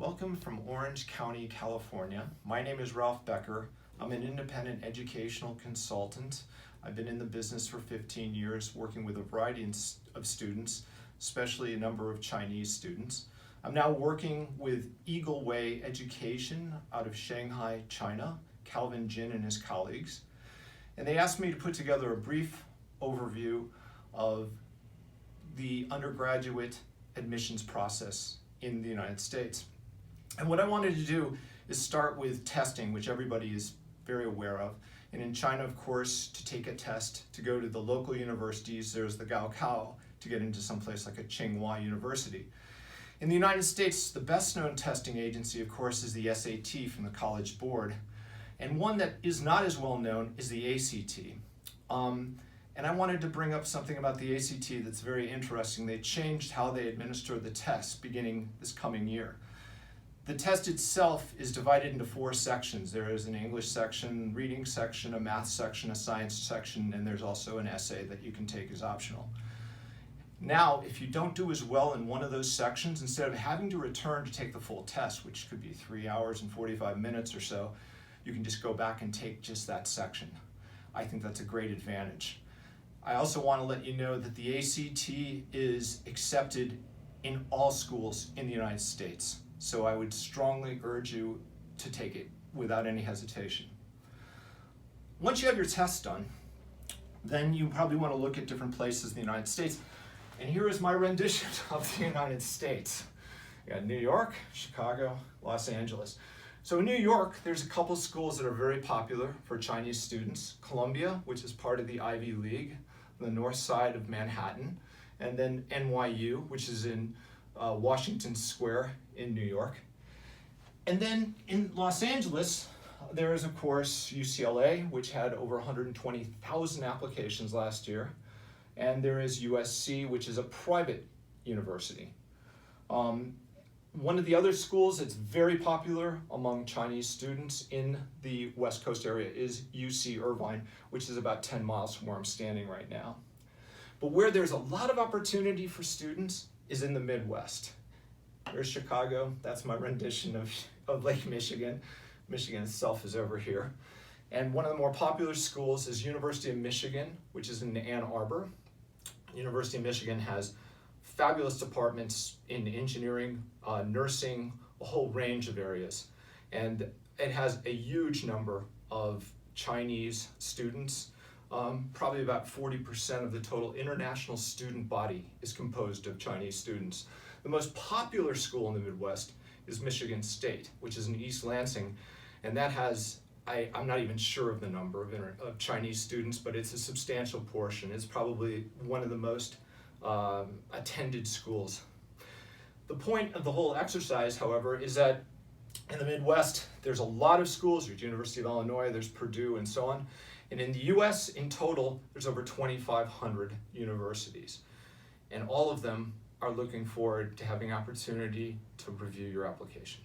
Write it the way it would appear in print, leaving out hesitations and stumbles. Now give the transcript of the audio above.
Welcome from Orange County, California. My name is Ralph Becker. I'm an independent educational consultant. I've been in the business for 15 years, working with a variety of students, especially a number of Chinese students. I'm now working with Eagle Way Education out of Shanghai, China, Calvin Jin and his colleagues. And they asked me to put together a brief overview of the undergraduate admissions process in the United States. And what I wanted to do is start with testing, which everybody is very aware of. And in China, of course, to take a test, to go to the local universities, there's the Gaokao to get into some place like a Tsinghua University. In the United States, the best known testing agency, of course, is the SAT from the College Board. And one that is not as well known is the ACT. And I wanted to bring up something about the ACT that's very interesting. They changed how they administer the test beginning this coming year. The test itself is divided into 4 sections. There is an English section, reading section, a math section, a science section, and there's also an essay that you can take as optional. Now, if you don't do as well in one of those sections, instead of having to return to take the full test, which could be 3 hours and 45 minutes or so, you can just go back and take just that section. I think that's a great advantage. I also want to let you know that the ACT is accepted in all schools in the United States. So I would strongly urge you to take it without any hesitation. Once you have your test done, then you probably want to look at different places in the United States. And here is my rendition of the United States. You got New York, Chicago, Los Angeles. So in New York, there's a couple schools that are very popular for Chinese students. Columbia, which is part of the Ivy League, on the north side of Manhattan, and then NYU, which is in Washington Square in New York. And then in Los Angeles, there is, of course, UCLA, which had over 120,000 applications last year. And there is USC, which is a private university. One of the other schools that's very popular among Chinese students in the West Coast area is UC Irvine, which is about 10 miles from where I'm standing right now. But where there's a lot of opportunity for students is in the Midwest. There's Chicago, that's my rendition of Lake Michigan. Michigan itself is over here. And one of the more popular schools is University of Michigan, which is in Ann Arbor. University of Michigan has fabulous departments in engineering, nursing, a whole range of areas. And it has a huge number of Chinese students. Probably about 40% of the total international student body is composed of Chinese students. The most popular school in the Midwest is Michigan State, which is in East Lansing, and that has, I'm not even sure of the number of Chinese students, but it's a substantial portion. It's probably one of the most attended schools. The point of the whole exercise, however, is that in the Midwest, there's a lot of schools. There's University of Illinois, there's Purdue, and so on. And in the US, in total, there's over 2,500 universities. And all of them are looking forward to having opportunity to review your application.